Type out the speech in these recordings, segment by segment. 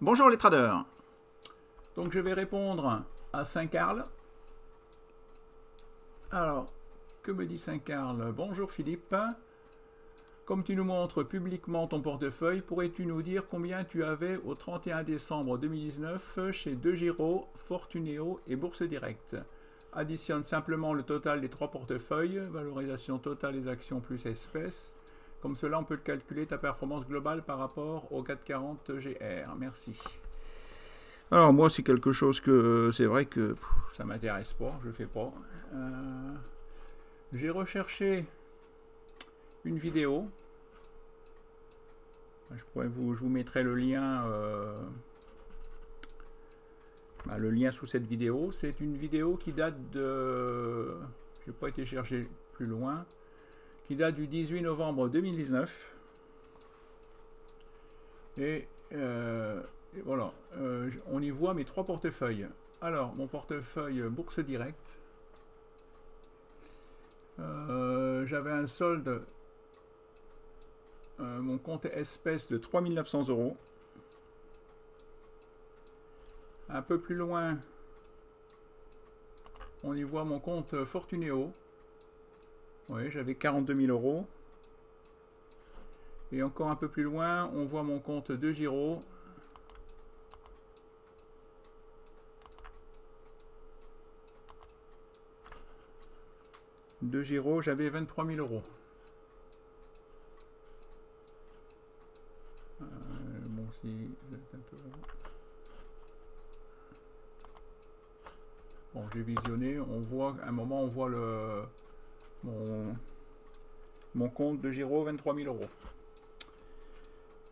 Bonjour les traders. Donc je vais répondre à Saint-Carl. Alors, que me dit Saint-Carl? Bonjour Philippe. Comme tu nous montres publiquement ton portefeuille, pourrais-tu nous dire combien tu avais au 31 décembre 2019 chez DeGiro, Fortuneo et Bourse Directe? Additionne simplement le total des trois portefeuilles, valorisation totale des actions plus espèces. Comme cela, on peut calculer ta performance globale par rapport au 440 GR. Merci. Alors moi, c'est quelque chose que c'est vrai que ça m'intéresse pas, je le fais pas. J'ai recherché une vidéo. Je vous mettrai le lien sous cette vidéo. C'est une vidéo qui date de, j'ai pas été chercher plus loin, qui date du 18 novembre 2019. Et voilà, on y voit mes trois portefeuilles. Alors, mon portefeuille Bourse Directe, j'avais un solde, mon compte espèce de 3 900 €. Un peu plus loin, on y voit mon compte Fortuneo. Oui, j'avais 42 000 €. Et encore un peu plus loin, on voit mon compte DeGiro. DeGiro, j'avais 23 000 €. Bon, si vous êtes un peu... Bon, j'ai visionné. On voit, à un moment, on voit mon compte DeGiro, 23 000 €.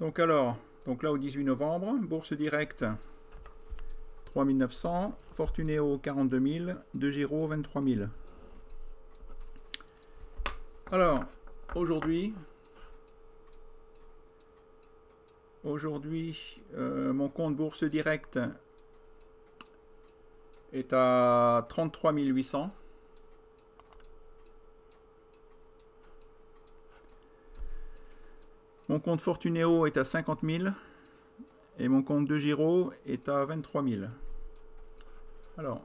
Donc alors, donc là au 18 novembre, Bourse Directe 3 900, Fortuneo 42 000, DeGiro 23 000. Alors, aujourd'hui, mon compte Bourse Directe est à 33 800. Mon compte Fortuneo est à 50 000 et mon compte DeGiro est à 23 000. Alors,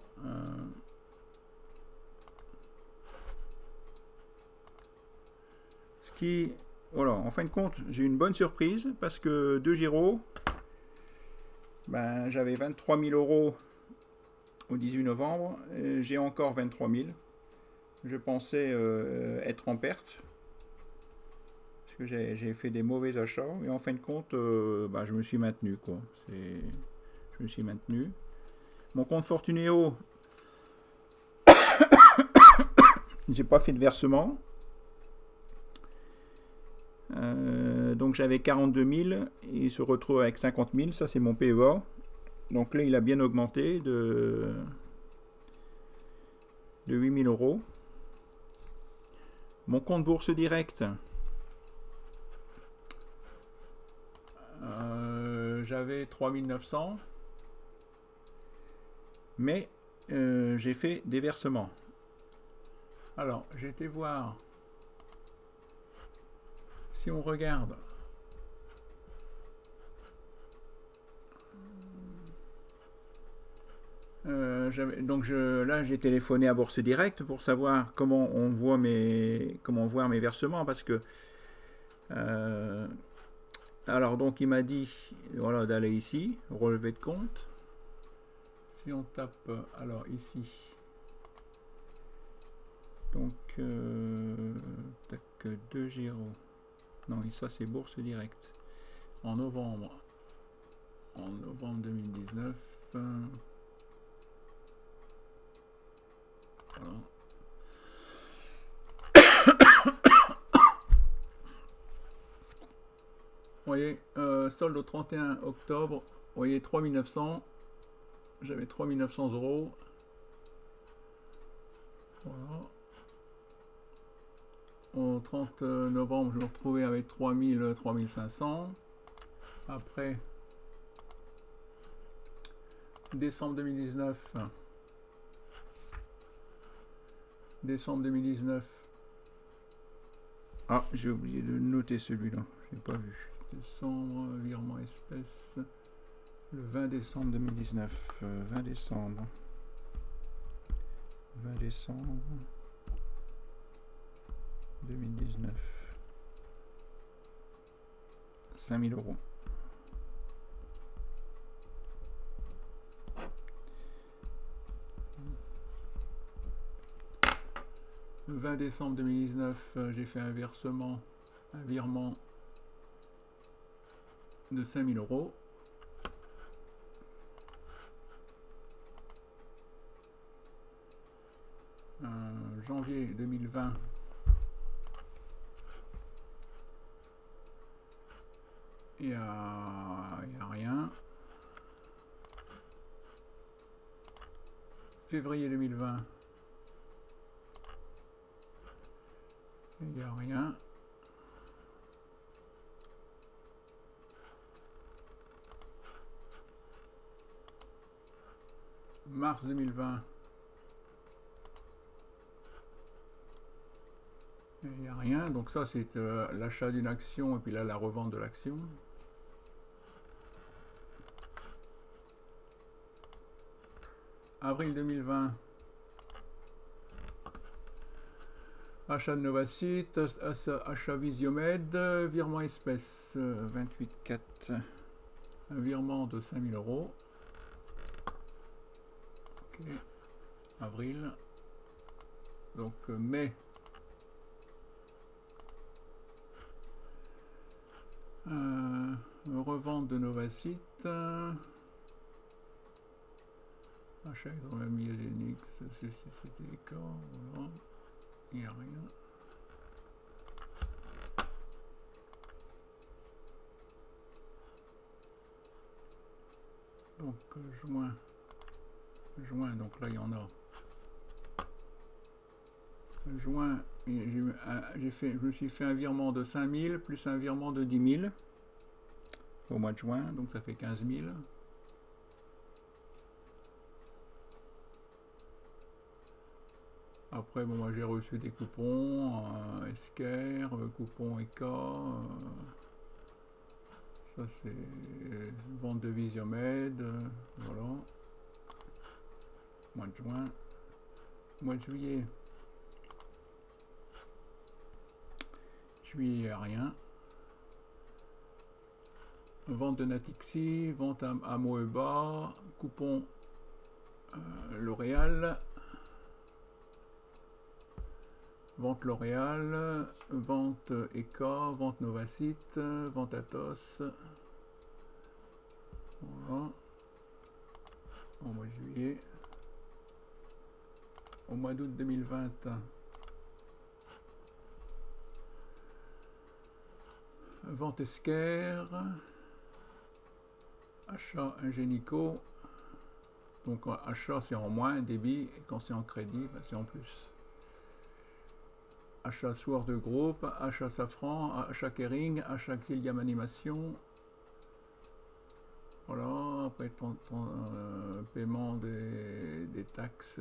voilà, en fin de compte, j'ai une bonne surprise parce que DeGiro, ben, j'avais 23 000 € au 18 novembre, j'ai encore 23 000. Je pensais être en perte parce que j'ai fait des mauvais achats et en fin de compte, ben, je me suis maintenu, quoi. Je me suis maintenu. Mon compte Fortuneo, j'ai pas fait de versement. Donc j'avais 42 000 et il se retrouve avec 50 000. Ça, c'est mon PEA. Donc là, il a bien augmenté de 8 000 €. Mon compte Bourse Directe, j'avais 3 900. Mais j'ai fait des versements. Alors, j'ai été voir. Si on regarde, là j'ai téléphoné à Bourse Directe pour savoir comment on voit voir mes versements parce que alors donc il m'a dit voilà d'aller ici relevé de compte. Si on tape alors ici donc tac, DeGiro, non ça c'est Bourse Directe en novembre 2019. Voilà. Vous voyez, solde au 31 octobre, vous voyez 3 900. J'avais 3 900 €. Voilà. Au 30 novembre, je me retrouvais avec 3 500. Après, décembre 2019. Ah, j'ai oublié de noter celui-là. Je l'ai pas vu. Décembre, virement espèce. Le 20 décembre 2019. 20 décembre. 20 décembre 2019. 5000 €. Le 20 décembre 2019, j'ai fait un virement de 5000 €. Janvier 2020, il n'y a rien. Février 2020, il n'y a rien. Mars 2020, il n'y a rien. Donc ça, c'est l'achat d'une action et puis là, la revente de l'action. Avril 2020, achat de Novacite, achat Visiomed, virement espèce 28,4, un virement de 5000 €. Ok. Avril. Donc mai. Revente de Novacite. Achat hydromyogénique, c'était les corps, voilà. Il n'y a rien. Donc juin, donc là il y en a. Juin, je me suis fait un virement de 5000 plus un virement de 10 000 au mois de juin, donc ça fait 15 000. Après, bon, moi j'ai reçu des coupons, Esquerre, coupon EK, ça c'est vente de Visiomed, voilà. Mois de juin. Mois de juillet. Juillet, rien. Vente de Natixi, vente à Moeba, coupon L'Oréal. Vente L'Oréal, vente EK, vente Novacite, vente Atos. Voilà. Au mois de juillet. Au mois d'août 2020. Vente Esquerre. Achat Ingenico. Donc achat c'est en moins, débit, et quand c'est en crédit, ben, c'est en plus. Achat Sword Group, achat Safran, achat Kering, achat Xilium Animation. Voilà, après paiement des taxes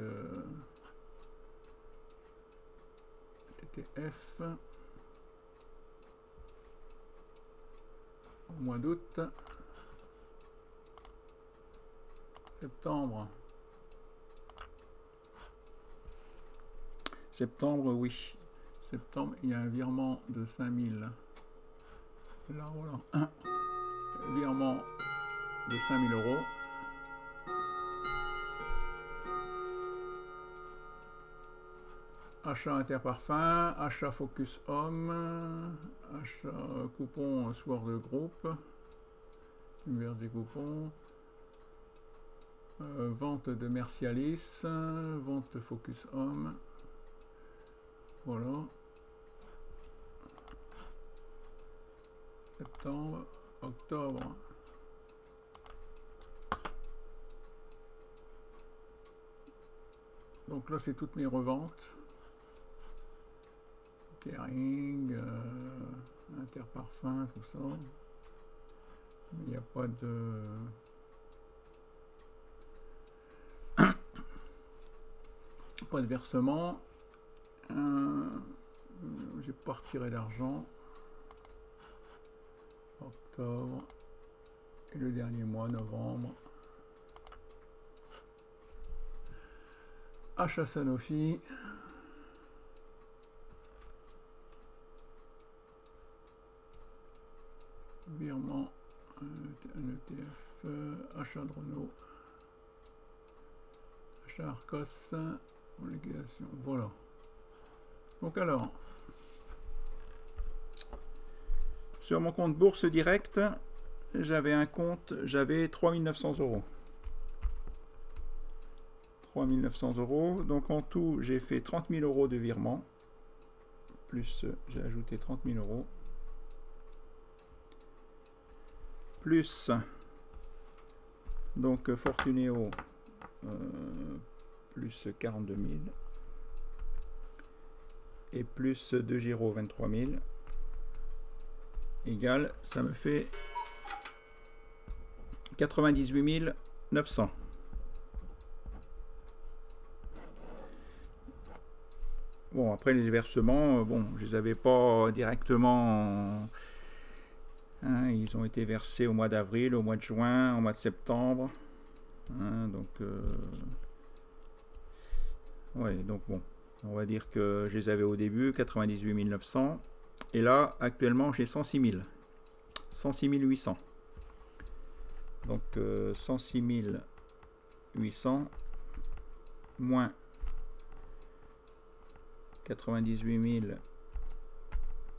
TTF. Au mois d'août. Septembre. Septembre, oui. Septembre, il y a un virement de 5000. Là, voilà. Virement de 5000 €. Achat Interparfum, achat Focus Home, achat coupon Sword Group, univers des coupons, vente de Mercialis, vente Focus Home, voilà. Septembre, octobre. Donc là c'est toutes mes reventes. Kering, Interparfum, tout ça. Mais il n'y a pas de... pas de versement. J'ai pas retiré d'argent. Octobre. Et le dernier mois, novembre. Achat Sanofi. Virement. Un ETF. Achat de Renault. Achat Arcos. En liquidation. Voilà. Donc alors. Sur mon compte bourse direct, j'avais un compte, j'avais 3 900 €. 3 900 €. Donc en tout, j'ai fait 30 000 € de virement. Plus, j'ai ajouté 30 000 €. Plus, donc Fortunéo, plus 42 000. Et plus de Giro, 23 000. Égal, ça me fait 98 900. Bon, après les versements, bon, je les avais pas directement, hein, ils ont été versés au mois d'avril, au mois de juin, au mois de septembre, hein, donc ouais, donc bon, on va dire que je les avais au début, 98 900, et là, actuellement, j'ai 106 000, 106 800. Donc 106 800 moins 98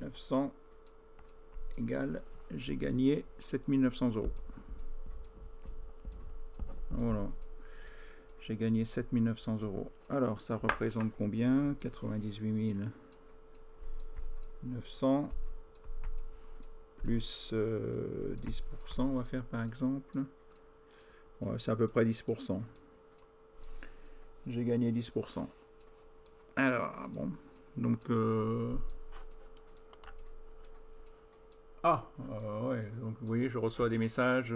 900 égale, j'ai gagné 7 900 €. Voilà, j'ai gagné 7 900 €. Alors ça représente combien? 98 900 plus 10%, on va faire par exemple. Ouais, c'est à peu près 10%. J'ai gagné 10%. Alors, bon, donc... ouais, donc vous voyez, je reçois des messages.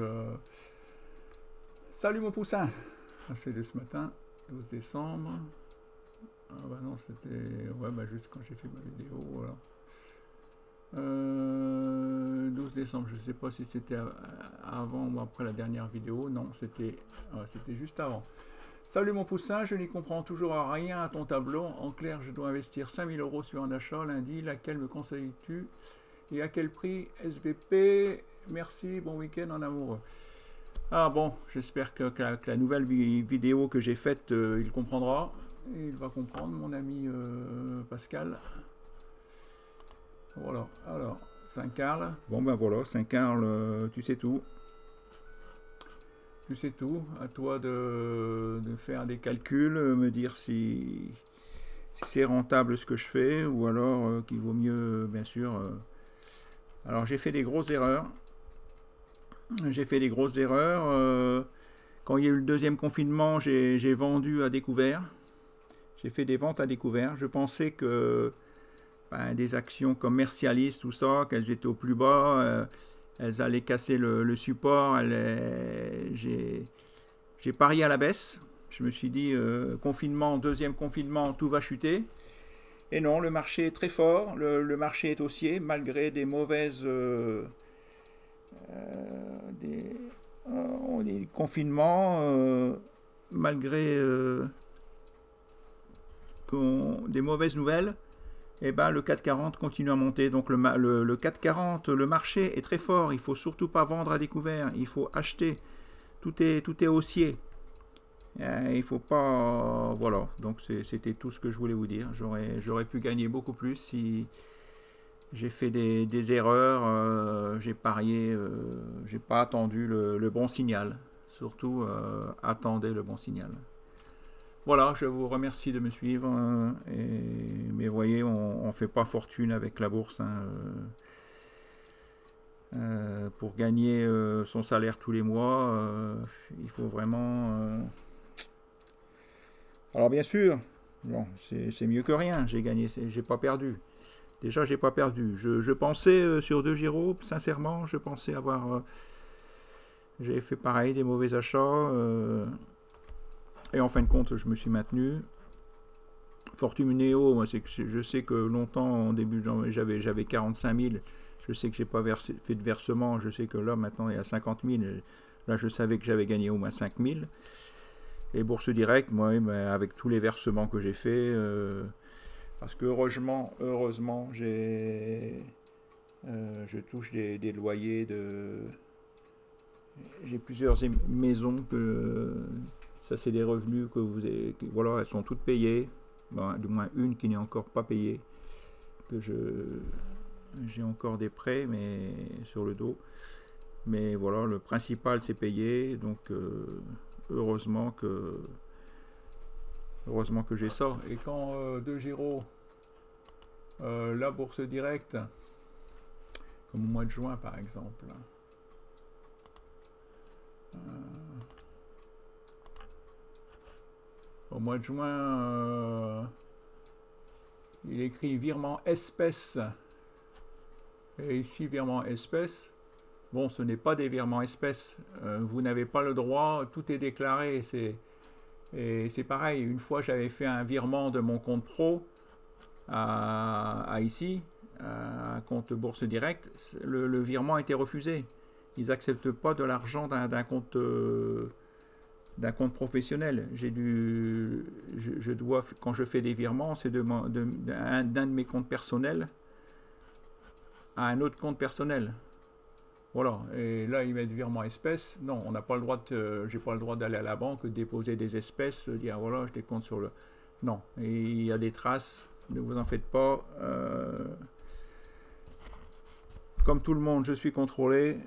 Salut mon poussin. C'est de ce matin, 12 décembre. Ah bah non, c'était... Ouais, bah juste quand j'ai fait ma vidéo, voilà. 12 décembre, je sais pas si c'était avant ou après la dernière vidéo. Non, c'était juste avant. Salut mon poussin, je n'y comprends toujours rien à ton tableau. En clair, je dois investir 5 000 € sur un achat lundi. Laquelle me conseilles-tu? Et à quel prix? SVP, merci, bon week-end en amoureux. Ah bon, j'espère que la nouvelle vidéo que j'ai faite, il comprendra. Et il va comprendre, mon ami Pascal. Voilà, alors, Saint-Carl. Bon ben voilà, Saint-Carl, tu sais tout. Tu sais tout, à toi de faire des calculs, me dire si c'est rentable ce que je fais, ou alors qu'il vaut mieux, bien sûr. Alors j'ai fait des grosses erreurs. J'ai fait des grosses erreurs. Quand il y a eu le deuxième confinement, j'ai vendu à découvert. J'ai fait des ventes à découvert. Je pensais que des actions commercialistes, tout ça, qu'elles étaient au plus bas, elles allaient casser le support. J'ai parié à la baisse. Je me suis dit, confinement, deuxième confinement, tout va chuter. Et non, le marché est très fort. Le marché est haussier, malgré des mauvaises... des confinements, malgré des mauvaises nouvelles. Et ben, le CAC 40 continue à monter. Donc le CAC 40, le marché est très fort. Il ne faut surtout pas vendre à découvert. Il faut acheter. Tout est haussier. Il faut pas... voilà. Donc c'était tout ce que je voulais vous dire. J'aurais pu gagner beaucoup plus si j'ai fait des erreurs. J'ai parié. J'ai pas attendu le bon signal. Surtout, attendez le bon signal. Voilà, je vous remercie de me suivre. Mais vous voyez, on ne fait pas fortune avec la bourse. Pour gagner son salaire tous les mois, il faut vraiment... Alors bien sûr, bon, c'est mieux que rien. J'ai gagné, j'ai pas perdu. Déjà, j'ai pas perdu. Je pensais sur DEGIRO, sincèrement, je pensais avoir... j'ai fait pareil, des mauvais achats. Et en fin de compte, je me suis maintenu. Fortunéo, moi, je sais que longtemps, en début, j'avais 45 000. Je sais que j'ai pas fait de versement. Je sais que là, maintenant, il y a 50 000. Là, je savais que j'avais gagné au moins 5 000. Et Bourse Directe, moi, avec tous les versements que j'ai fait, parce que heureusement, je touche des loyers j'ai plusieurs maisons que ça, c'est des revenus que voilà, elles sont toutes payées. Bon, du moins une qui n'est encore pas payée, que j'ai encore des prêts mais sur le dos. Mais voilà, le principal c'est payé, donc heureusement que j'ai ça. Et quand De Giro, la Bourse Directe, comme au mois de juin par exemple, au mois de juin, il écrit virement espèce. Et ici, virement espèce. Bon, ce n'est pas des virements espèces. Vous n'avez pas le droit, tout est déclaré. Et c'est pareil, une fois j'avais fait un virement de mon compte pro à ici, à un compte Bourse Directe, le virement a été refusé. Ils n'acceptent pas de l'argent d'un compte professionnel. Je dois, quand je fais des virements, c'est d'un de mes comptes personnels à un autre compte personnel. Voilà, et là ils mettent virement espèces. Non, on n'a pas le droit j'ai pas le droit d'aller à la banque, déposer des espèces, dire voilà, je les compte sur le. Non, et il y a des traces, ne vous en faites pas. Comme tout le monde, je suis contrôlé,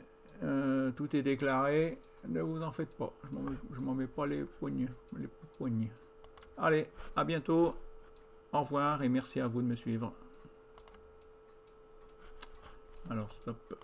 tout est déclaré, ne vous en faites pas. Je m'en mets pas les poignes. Allez, à bientôt, au revoir et merci à vous de me suivre. Alors, stop.